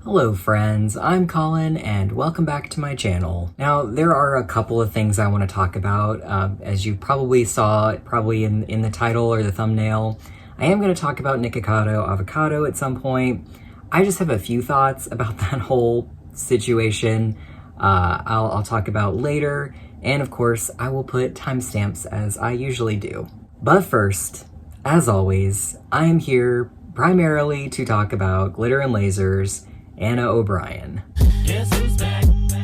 Hello friends, I'm Colin and welcome back to my channel. Now there are a couple of things I want to talk about. As you probably saw in the title or the thumbnail, I am going to talk about Nikocado Avocado at some point. I just have a few thoughts about that whole situation I'll talk about later, and of course I will put timestamps as I usually do. But first, as always, I am here primarily to talk about Glitter and Lasers, Anna O'Brien.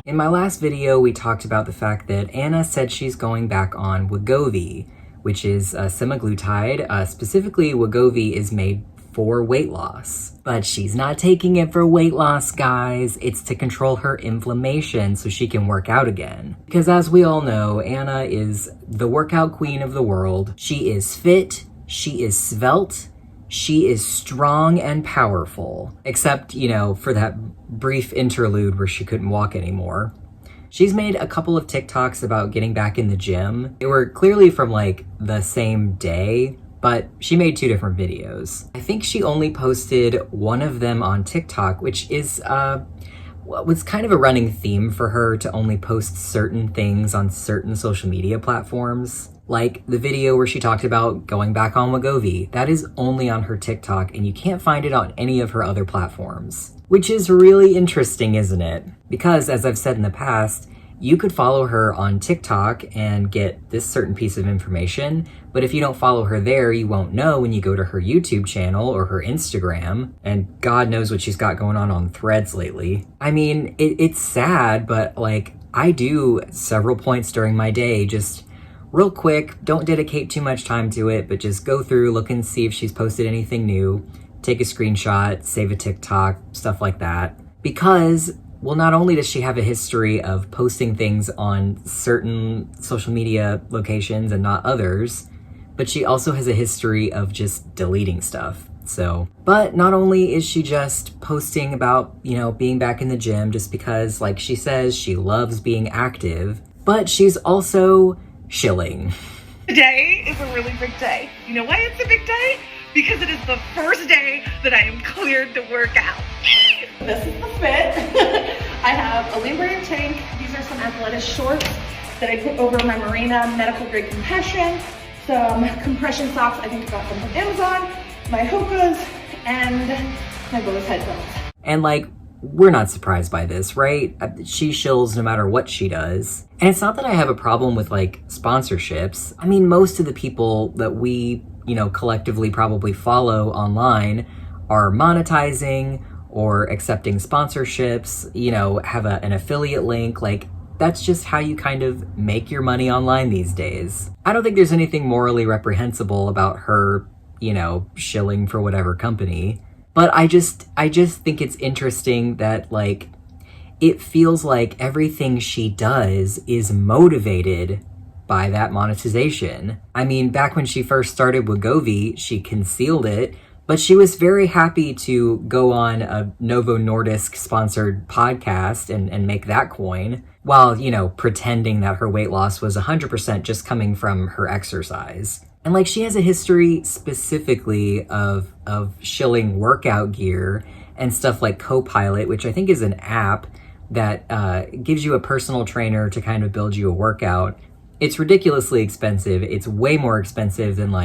In my last video, we talked about the fact that Anna said she's going back on Wegovy, which is semaglutide. Specifically, Wegovy is made for weight loss. But she's not taking it for weight loss, guys. It's to control her inflammation so she can work out again. Because as we all know, Anna is the workout queen of the world. She is fit, she is svelte, she is strong and powerful, except, for that brief interlude where she couldn't walk anymore. She's made a couple of TikToks about getting back in the gym. They were clearly from the same day, but she made two different videos. I think she only posted one of them on TikTok, which is was kind of a running theme for her to only post certain things on certain social media platforms. Like the video where she talked about going back on Wegovy. That is only on her TikTok and you can't find it on any of her other platforms. Which is really interesting, isn't it? Because as I've said in the past, you could follow her on TikTok and get this certain piece of information, but if you don't follow her there, you won't know when you go to her YouTube channel or her Instagram, and God knows what she's got going on Threads lately. I mean, it's sad, but I do several points during my day, just real quick, don't dedicate too much time to it, but just go through, look and see if she's posted anything new, take a screenshot, save a TikTok, stuff like that. Because, well, not only does she have a history of posting things on certain social media locations and not others, but she also has a history of just deleting stuff. But not only is she just posting about, being back in the gym just because, she says, she loves being active, but she's also shilling. Today is a really big day. You know why it's a big day? Because it is the first day that I am cleared to work out. This is the fit. I have a lean brand tank. These are some athletic shorts that I put over my Marina medical grade compression. Some compression socks I think I got them from Amazon. My Hokas and my Bose headphones. And we're not surprised by this, right? She shills no matter what she does. And it's not that I have a problem with sponsorships. I mean, most of the people that we, collectively probably follow online are monetizing or accepting sponsorships, have an affiliate link. That's just how you kind of make your money online these days. I don't think there's anything morally reprehensible about her, shilling for whatever company. But I just think it's interesting that it feels like everything she does is motivated by that monetization. I mean, back when she first started Wegovy, she concealed it, but she was very happy to go on a Novo Nordisk sponsored podcast and make that coin while, pretending that her weight loss was 100% just coming from her exercise. And she has a history specifically of shilling workout gear and stuff like Copilot, which I think is an app that gives you a personal trainer to kind of build you a workout. It's ridiculously expensive. It's way more expensive than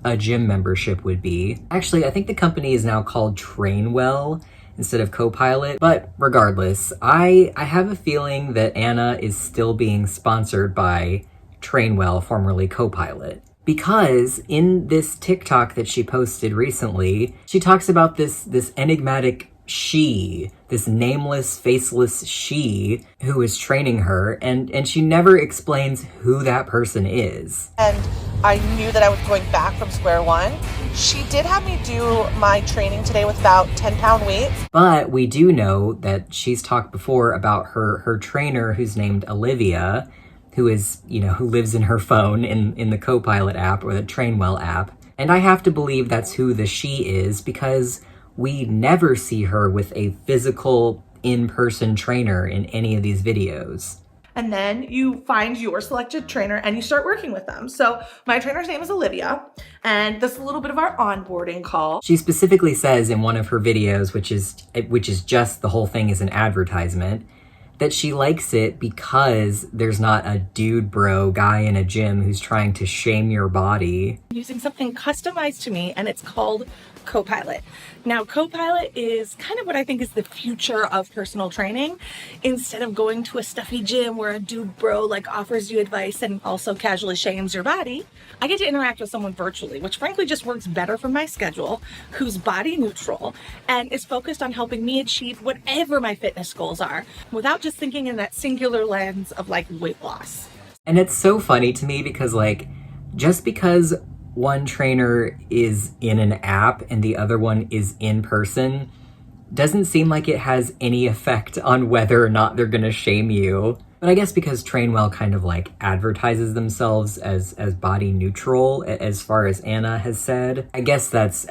a gym membership would be. Actually, I think the company is now called Trainwell instead of Copilot. But regardless, I have a feeling that Anna is still being sponsored by Trainwell, formerly Copilot. Because in this TikTok that she posted recently, she talks about this enigmatic she, this nameless, faceless she who is training her, and she never explains who that person is. And I knew that I was going back from square one. She did have me do my training today with about 10-pound weights. But we do know that she's talked before about her trainer who's named Olivia, who is, who lives in her phone in the Copilot app or the Trainwell app. And I have to believe that's who the she is because we never see her with a physical in-person trainer in any of these videos. and then you find your selected trainer and you start working with them. So my trainer's name is Olivia, and this is a little bit of our onboarding call. She specifically says in one of her videos, which is just the whole thing is an advertisement, that she likes it because there's not a dude bro guy in a gym who's trying to shame your body. Using something customized to me, and it's called Copilot. Now, Copilot is kind of what I think is the future of personal training. Instead of going to a stuffy gym where a dude bro like offers you advice and also casually shames your body, I get to interact with someone virtually, which frankly just works better for my schedule, who's body neutral and is focused on helping me achieve whatever my fitness goals are without just thinking in that singular lens of like weight loss. And it's so funny to me because like, just because one trainer is in an app and the other one is in person doesn't seem like it has any effect on whether or not they're gonna shame you. But I guess because Trainwell kind of like advertises themselves as body neutral, as far as Anna has said, I guess that's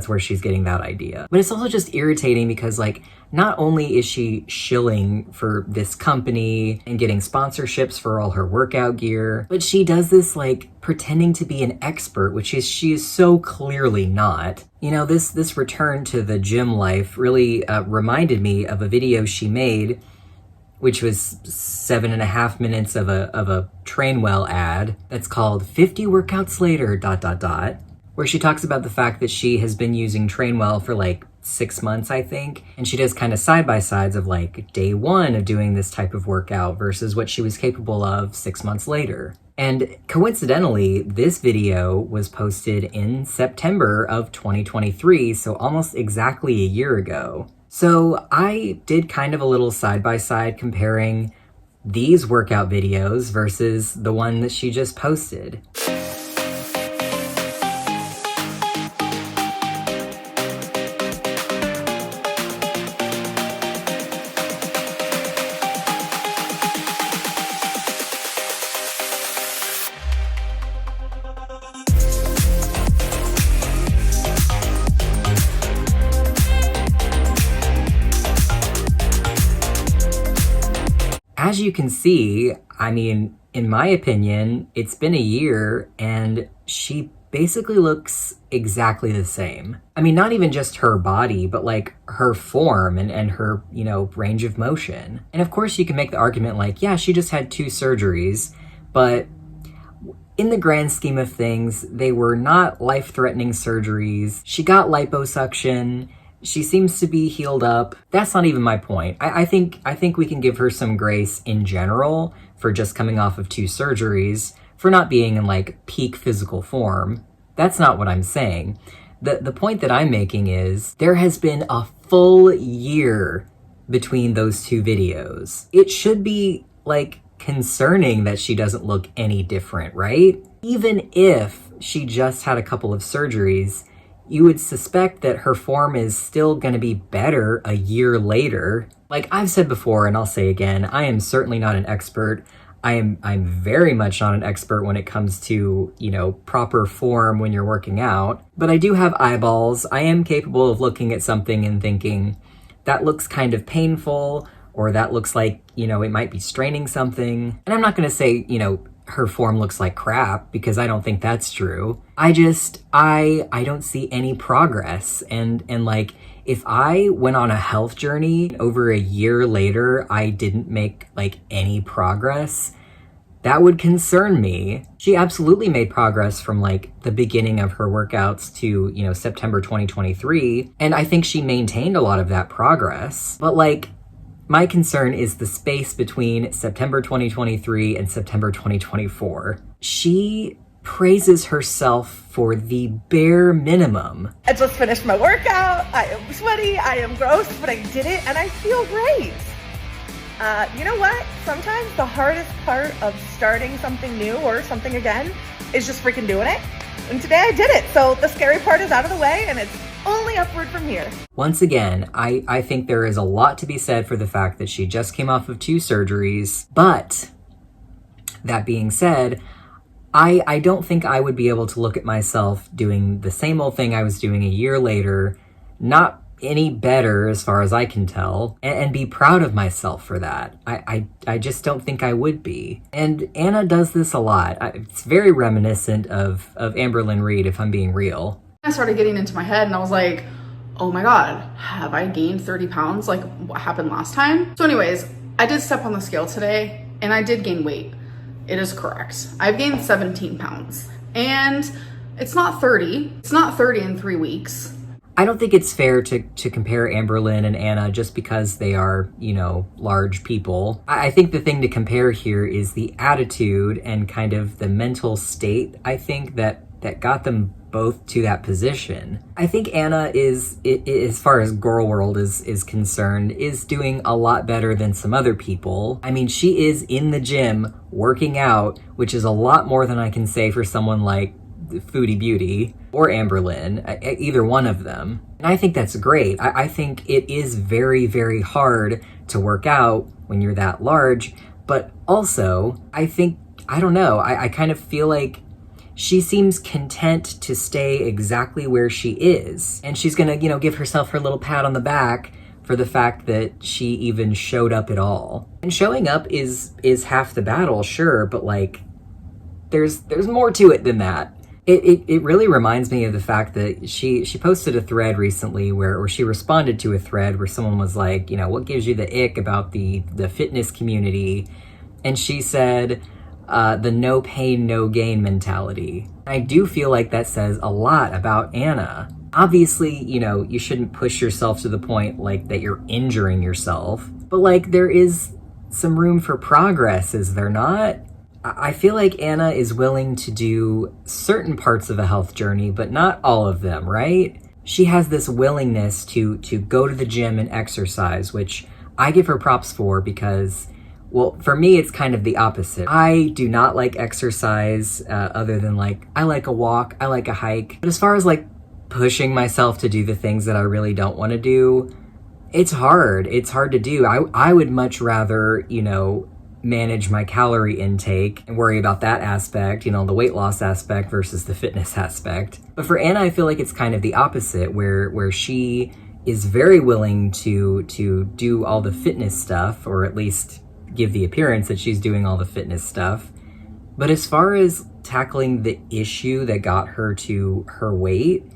where she's getting that idea. But it's also just irritating because like, not only is she shilling for this company and getting sponsorships for all her workout gear, but she does this like pretending to be an expert, which is she is so clearly not. You know, this return to the gym life really reminded me of a video she made, which was 7.5 minutes of a Trainwell ad that's called 50 Workouts Later, ... where she talks about the fact that she has been using Trainwell for like 6 months, I think. And she does kind of side-by-sides of like day one of doing this type of workout versus what she was capable of 6 months later. And coincidentally, this video was posted in September of 2023, so almost exactly a year ago. So I did kind of a little side-by-side comparing these workout videos versus the one that she just posted. As you can see, I mean, in my opinion, it's been a year and she basically looks exactly the same. I mean, not even just her body, but like her form and her, you know, range of motion. And of course you can make the argument like, yeah, she just had 2 surgeries, but in the grand scheme of things, they were not life-threatening surgeries. She got liposuction. She seems to be healed up. That's not even my point. I think we can give her some grace in general for just coming off of 2 surgeries, for not being in like peak physical form. That's not what I'm saying. The point that I'm making is there has been a full year between those 2 videos. It should be like concerning that she doesn't look any different, right? Even if she just had a couple of surgeries, you would suspect that her form is still going to be better a year later. Like I've said before, and I'll say again, I am certainly not an expert. I'm very much not an expert when it comes to, you know, proper form when you're working out. But I do have eyeballs. I am capable of looking at something and thinking, that looks kind of painful, or that looks like, you know, it might be straining something. And I'm not going to say, you know, her form looks like crap, because I don't think that's true. I don't see any progress. And like, if I went on a health journey over a year later, I didn't make like any progress, that would concern me. She absolutely made progress from like the beginning of her workouts to, you know, September 2023. And I think she maintained a lot of that progress. But like, my concern is the space between September 2023 and September 2024. She praises herself for the bare minimum. I just finished my workout. I am sweaty, I am gross, but I did it and I feel great. You know what? Sometimes the hardest part of starting something new or something again is just freaking doing it. And today I did it. So the scary part is out of the way and it's only upward from here. Once again, I think there is a lot to be said for the fact that she just came off of 2 surgeries. But that being said, I don't think I would be able to look at myself doing the same old thing I was doing a year later, not any better as far as I can tell, and be proud of myself for that. I just don't think I would be. And Anna does this a lot. It's very reminiscent of Amberlynn Reed, if I'm being real. I started getting into my head and I was like, oh my God, have I gained 30 pounds? Like what happened last time? So anyways, I did step on the scale today and I did gain weight. It is correct. I've gained 17 pounds and it's not 30. It's not 30 in 3 weeks. I don't think it's fair to compare Amberlynn and Anna just because they are, large people. I think the thing to compare here is the attitude and kind of the mental state, I think, that got them both to that position. I think Anna is, as far as Girl World is concerned, is doing a lot better than some other people. I mean, she is in the gym working out, which is a lot more than I can say for someone like Foodie Beauty or Amberlynn, either one of them. And I think that's great. I think it is very, very hard to work out when you're that large, but also I don't know, I kind of feel like she seems content to stay exactly where she is. And she's gonna, give herself her little pat on the back for the fact that she even showed up at all. And showing up is half the battle, sure, but there's more to it than that. It really reminds me of the fact that she posted a thread recently where she responded to a thread where someone was like, what gives you the ick about the fitness community? And she said, the no pain, no gain mentality. I do feel like that says a lot about Anna. Obviously, you shouldn't push yourself to the point that you're injuring yourself, but there is some room for progress, is there not? I feel like Anna is willing to do certain parts of a health journey, but not all of them, right? She has this willingness to go to the gym and exercise, which I give her props for because, well, for me, it's kind of the opposite. I do not like exercise other than I like a walk, I like a hike. But as far as pushing myself to do the things that I really don't want to do, it's hard. It's hard to do. I would much rather, manage my calorie intake and worry about that aspect, the weight loss aspect versus the fitness aspect. But for Anna, I feel like it's kind of the opposite, where she is very willing to do all the fitness stuff, or at least give the appearance that she's doing all the fitness stuff. But as far as tackling the issue that got her to her weight,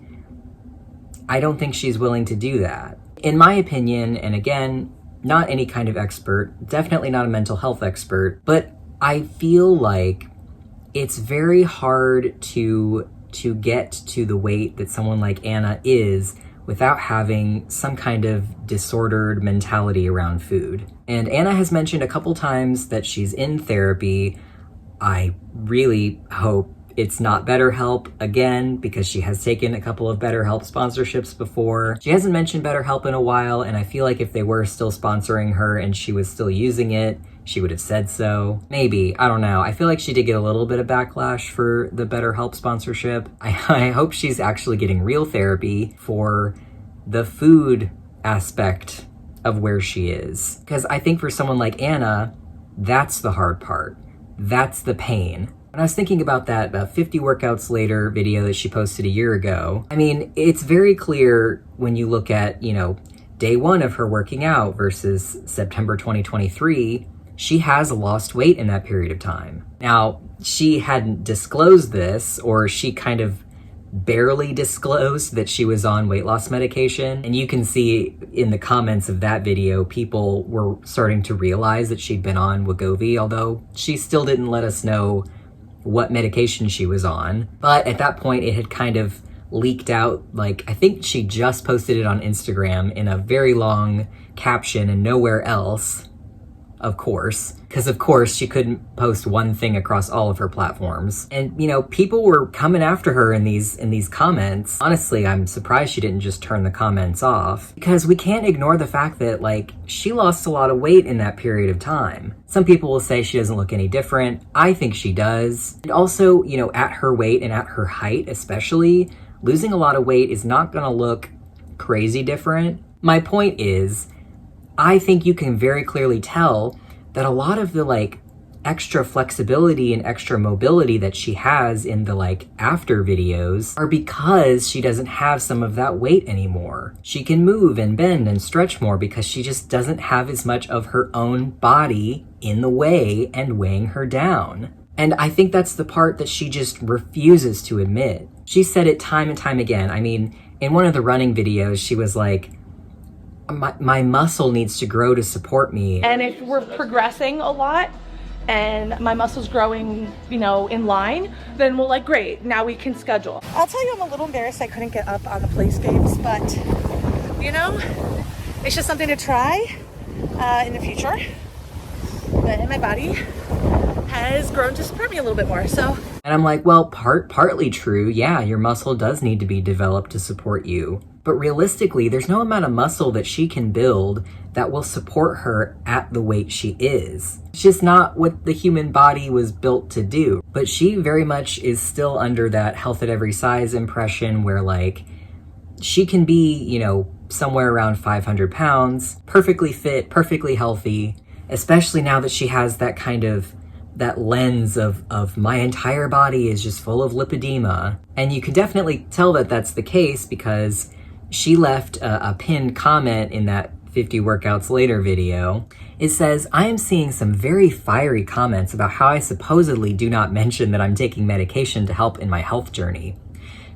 I don't think she's willing to do that. In my opinion, and again, not any kind of expert, definitely not a mental health expert, but I feel like it's very hard to get to the weight that someone like Anna is without having some kind of disordered mentality around food. And Anna has mentioned a couple times that she's in therapy. I really hope it's not BetterHelp again, because she has taken a couple of BetterHelp sponsorships before. She hasn't mentioned BetterHelp in a while, and I feel like if they were still sponsoring her and she was still using it, she would have said so. Maybe, I don't know. I feel like she did get a little bit of backlash for the BetterHelp sponsorship. I hope she's actually getting real therapy for the food aspect of where she is. Because I think for someone like Anna, that's the hard part. That's the pain. When I was thinking about that 50 workouts later video that she posted a year ago, I mean, it's very clear when you look at, day one of her working out versus September 2023, she has lost weight in that period of time. Now, she hadn't disclosed this, or she kind of barely disclosed that she was on weight loss medication. And you can see in the comments of that video, people were starting to realize that she'd been on Wegovy, although she still didn't let us know what medication she was on. But at that point, it had kind of leaked out. I think she just posted it on Instagram in a very long caption and nowhere else, of course, because of course she couldn't post one thing across all of her platforms. And people were coming after her in these comments. Honestly, I'm surprised she didn't just turn the comments off, because we can't ignore the fact that she lost a lot of weight in that period of time. Some people will say she doesn't look any different. I think she does. And also, at her weight and at her height especially, losing a lot of weight is not gonna look crazy different. My point is, I think you can very clearly tell that a lot of the extra flexibility and extra mobility that she has in the like after videos are because she doesn't have some of that weight anymore. She can move and bend and stretch more because she just doesn't have as much of her own body in the way and weighing her down. And I think that's the part that she just refuses to admit. She said it time and time again. I mean, in one of the running videos, she was like, my muscle needs to grow to support me. And if we're progressing a lot and my muscle's growing, you know, in line, then we'll like, great, now we can schedule. I'll tell you, I'm a little embarrassed I couldn't get up on the place babes, but you know, it's just something to try in the future. But my body has grown to support me a little bit more, so. And I'm like, well, partly true. Yeah, your muscle does need to be developed to support you. But realistically, there's no amount of muscle that she can build that will support her at the weight she is. It's just not what the human body was built to do. But she very much is still under that health at every size impression where like, she can be, you know, somewhere around 500 pounds, perfectly fit, perfectly healthy, especially now that she has that kind of that lens of my entire body is just full of lipedema. And you can definitely tell that that's the case because she left a pinned comment in that 50 workouts later video. It says, I am seeing some very fiery comments about how I supposedly do not mention that I'm taking medication to help in my health journey.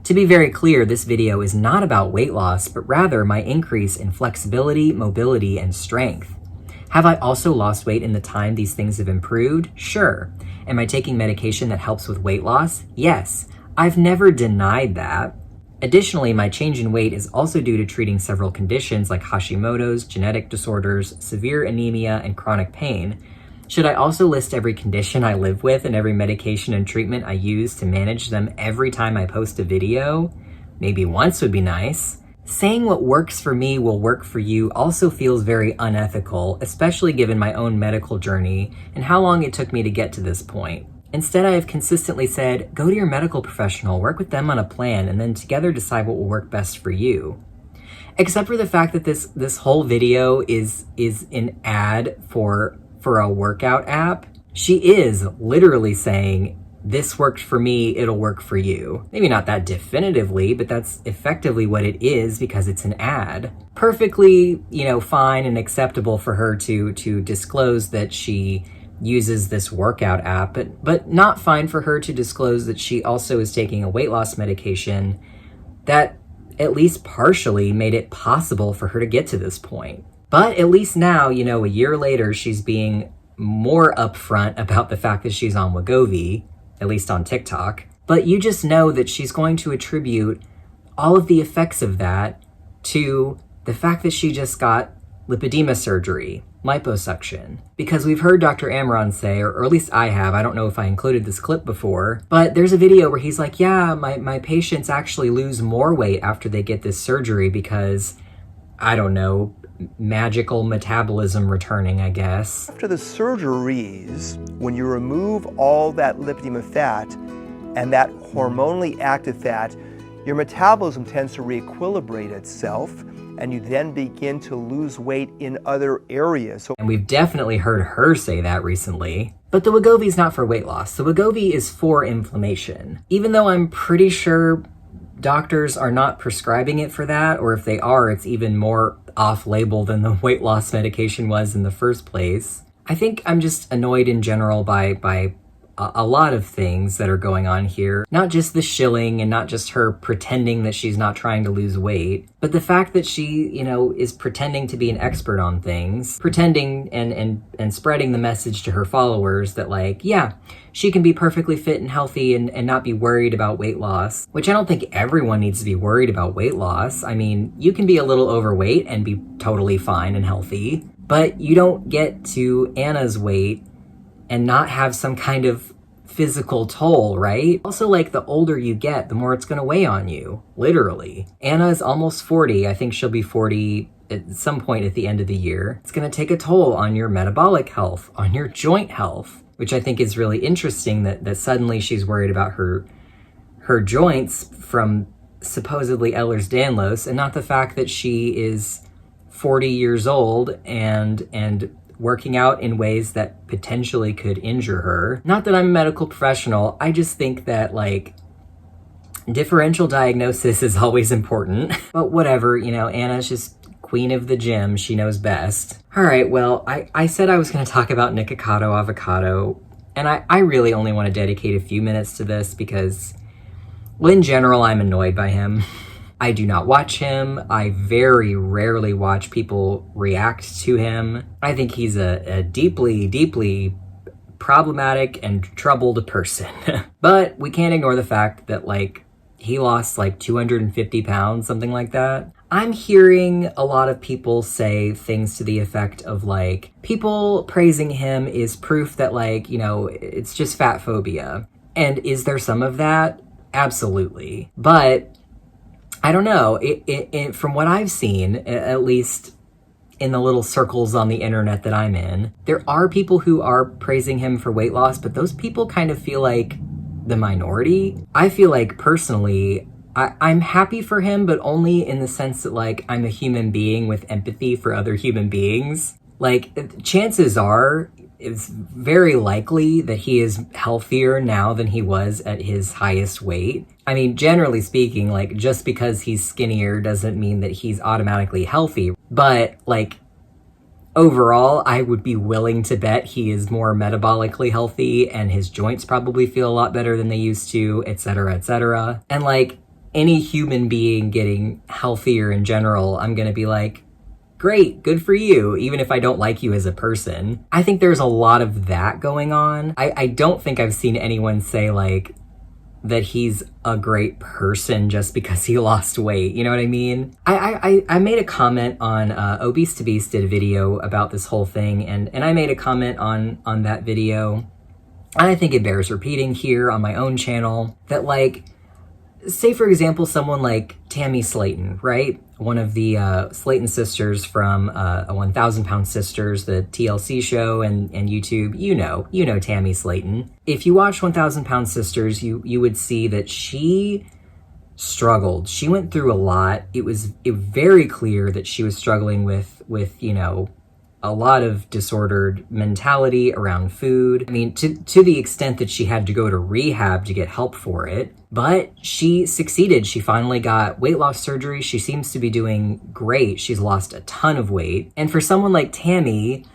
To be very clear, this video is not about weight loss, but rather my increase in flexibility, mobility, and strength. Have I also lost weight in the time these things have improved? Sure. Am I taking medication that helps with weight loss? Yes. I've never denied that. Additionally, my change in weight is also due to treating several conditions like Hashimoto's, genetic disorders, severe anemia, and chronic pain. Should I also list every condition I live with and every medication and treatment I use to manage them every time I post a video? Maybe once would be nice. Saying what works for me will work for you also feels very unethical, especially given my own medical journey and how long it took me to get to this point. Instead, I have consistently said, go to your medical professional, work with them on a plan, and then together decide what will work best for you. Except for the fact that this whole video is an ad for a workout app. She is literally saying, this worked for me, it'll work for you. Maybe not that definitively, but that's effectively what it is because it's an ad. Perfectly, you know, fine and acceptable for her to disclose that she uses this workout app, but not fine for her to disclose that she also is taking a weight loss medication that at least partially made it possible for her to get to this point. But at least now, you know, a year later, she's being more upfront about the fact that she's on Wegovy, at least on TikTok. But you just know that she's going to attribute all of the effects of that to the fact that she just got lipedema surgery, liposuction. Because we've heard Dr. Amaron say, or at least I have, I don't know if I included this clip before, but there's a video where he's like, yeah, my patients actually lose more weight after they get this surgery because, I don't know, magical metabolism returning, I guess. After the surgeries, when you remove all that lipedema fat and that hormonally active fat, your metabolism tends to re-equilibrate itself, and you then begin to lose weight in other areas. And we've definitely heard her say that recently. But the Wegovy is not for weight loss. The Wegovy is for inflammation. Even though I'm pretty sure doctors are not prescribing it for that, or if they are, it's even more off-label than the weight loss medication was in the first place. I think I'm just annoyed in general by a lot of things that are going on here. Not just the shilling and not just her pretending that she's not trying to lose weight, but the fact that she, you know, is pretending to be an expert on things, pretending and spreading the message to her followers that like, yeah, she can be perfectly fit and healthy and not be worried about weight loss, which I don't think everyone needs to be worried about weight loss. I mean, you can be a little overweight and be totally fine and healthy, but you don't get to Anna's weight and not have some kind of physical toll, right? Also, like, the older you get, the more it's gonna weigh on you, literally. Anna is almost 40. I think she'll be 40 at some point at the end of the year. It's gonna take a toll on your metabolic health, on your joint health, which I think is really interesting that suddenly she's worried about her joints from supposedly Ehlers-Danlos and not the fact that she is 40 years old and working out in ways that potentially could injure her. Not that I'm a medical professional, I just think that like differential diagnosis is always important. But whatever, you know, Anna's just queen of the gym, she knows best. All right, well, I said I was gonna talk about Nikocado Avocado, and I really only want to dedicate a few minutes to this because, well, in general, I'm annoyed by him. I do not watch him. I very rarely watch people react to him. I think he's a deeply, deeply problematic and troubled person. But we can't ignore the fact that, like, he lost like 250 pounds, something like that. I'm hearing a lot of people say things to the effect of like, people praising him is proof that like, you know, it's just fat phobia. And is there some of that? Absolutely. But I don't know, from what I've seen, at least in the little circles on the internet that I'm in, there are people who are praising him for weight loss, but those people kind of feel like the minority. I feel like personally, I'm happy for him, but only in the sense that like I'm a human being with empathy for other human beings. Like chances are, it's very likely that he is healthier now than he was at his highest weight. I mean, generally speaking, like just because he's skinnier doesn't mean that he's automatically healthy. But like overall, I would be willing to bet he is more metabolically healthy and his joints probably feel a lot better than they used to, etc., etc. And like any human being getting healthier in general, I'm gonna be like, great, good for you, even if I don't like you as a person. I think there's a lot of that going on. I don't think I've seen anyone say like that he's a great person just because he lost weight, you know what I mean? I made a comment on, Obese to Beast did a video about this whole thing, and I made a comment on that video, and I think it bears repeating here on my own channel, that like, say for example, someone like Tammy Slayton, right? One of the Slayton sisters from 1,000 Pound Sisters, the TLC show and YouTube. You know Tammy Slayton. If you watch 1,000 Pound Sisters, you would see that she struggled. She went through a lot. It was very clear that she was struggling with you know, a lot of disordered mentality around food. I mean, to the extent that she had to go to rehab to get help for it. But she succeeded. She finally got weight loss surgery. She seems to be doing great. She's lost a ton of weight. And for someone like Tammy,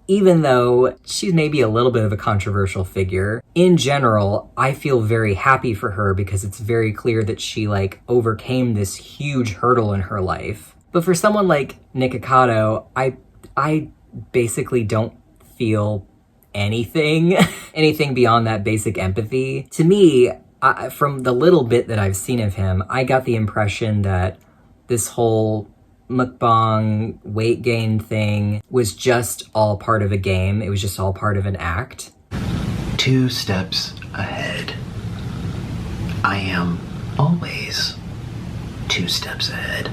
even though she's maybe a little bit of a controversial figure, in general, I feel very happy for her because it's very clear that she like overcame this huge hurdle in her life. But for someone like Nikocado, I basically don't feel anything beyond that basic empathy. To me, from the little bit that I've seen of him, I got the impression that this whole mukbang weight gain thing was just all part of a game. It was just all part of an act. 2 steps ahead. I am always 2 steps ahead.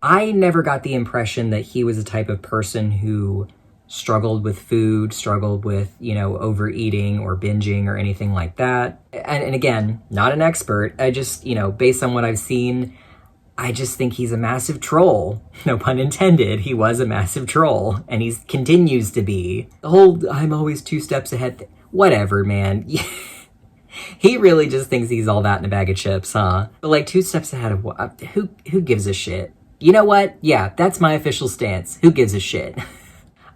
I never got the impression that he was the type of person who struggled with food, struggled with, you know, overeating or binging or anything like that. And again, not an expert. I just, you know, based on what I've seen, I just think he's a massive troll. No pun intended. He was a massive troll, and he continues to be. The whole I'm always 2 steps ahead whatever, man. He really just thinks he's all that in a bag of chips, huh? But like 2 steps ahead of what? Who gives a shit? You know what? Yeah, that's my official stance. Who gives a shit?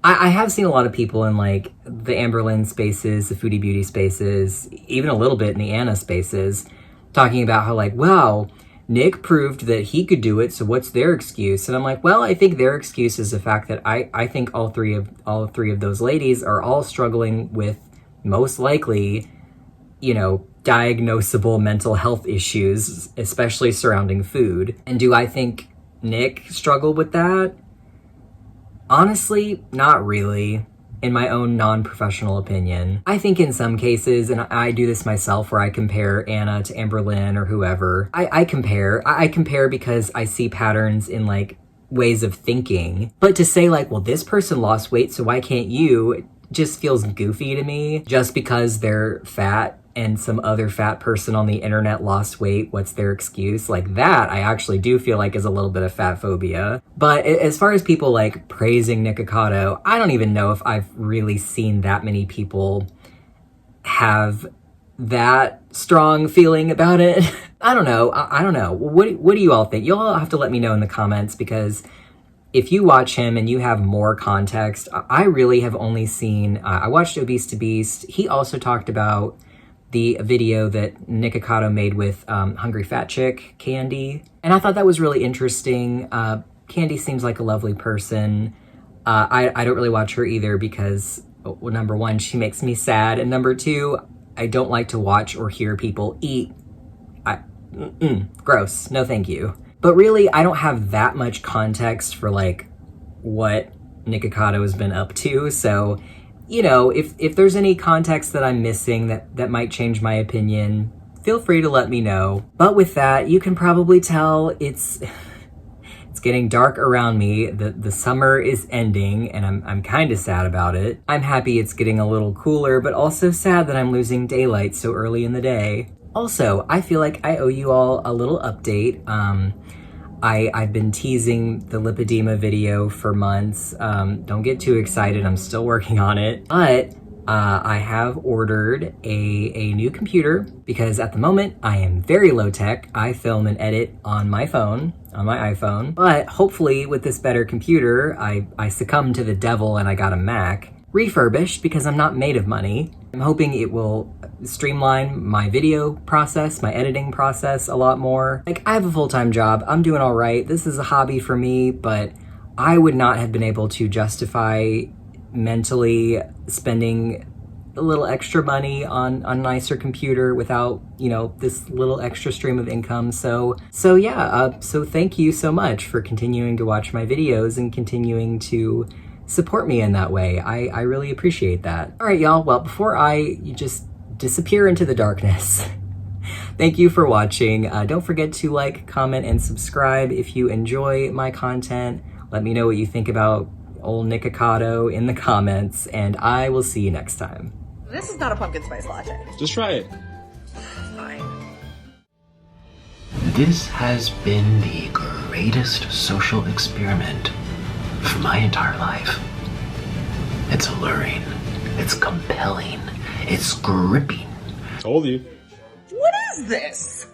I have seen a lot of people in like the Amberlynn spaces, the Foodie Beauty spaces, even a little bit in the Anna spaces, talking about how like, wow, Nick proved that he could do it, so what's their excuse? And I'm like, well, I think their excuse is the fact that I think all three of those ladies are all struggling with, most likely, you know, diagnosable mental health issues, especially surrounding food. And do I think Nick struggled with that? Honestly, not really, in my own non-professional opinion. I think in some cases, and I do this myself where I compare Anna to Amberlynn or whoever, I compare because I see patterns in like ways of thinking. But to say like, well, this person lost weight, so why can't you? It just feels goofy to me just because they're fat and some other fat person on the internet lost weight, what's their excuse? Like that, I actually do feel like is a little bit of fat phobia. But as far as people like praising Nikocado, I don't even know if I've really seen that many people have that strong feeling about it. I don't know. I don't know. What do you all think? You'll all have to let me know in the comments, because if you watch him and you have more context, I really have only seen, I watched Obese to Beast. He also talked about the video that Nikocado made with Hungry Fat Chick, Candy. And I thought that was really interesting. Candy seems like a lovely person. I don't really watch her either because, well, number one, she makes me sad. And number two, I don't like to watch or hear people eat. Gross. No, thank you. But really, I don't have that much context for like what Nikocado has been up to. So, you know, if there's any context that I'm missing that might change my opinion, feel free to let me know. But with that, you can probably tell it's getting dark around me. The summer is ending, and I'm kind of sad about it. I'm happy it's getting a little cooler, but also sad that I'm losing daylight so early in the day. Also, I feel like I owe you all a little update. I've been teasing the lipedema video for months. Don't get too excited, I'm still working on it. But I have ordered a new computer because at the moment I am very low tech. I film and edit on my phone, on my iPhone. But hopefully with this better computer, I succumbed to the devil and I got a Mac. Refurbished because I'm not made of money. I'm hoping it will streamline my video process, my editing process a lot more. Like, I have a full-time job, I'm doing all right. This is a hobby for me, but I would not have been able to justify mentally spending a little extra money on a nicer computer without, you know, this little extra stream of income. So yeah, so thank you so much for continuing to watch my videos and continuing to support me in that way. I really appreciate that. All right, y'all. Well, before I just disappear into the darkness, thank you for watching. Don't forget to like, comment, and subscribe if you enjoy my content. Let me know what you think about old Nikocado in the comments, and I will see you next time. This is not a pumpkin spice latte. Just try it. Fine. This has been the greatest social experiment for my entire life. It's alluring, it's compelling, it's gripping. Told you. What is this?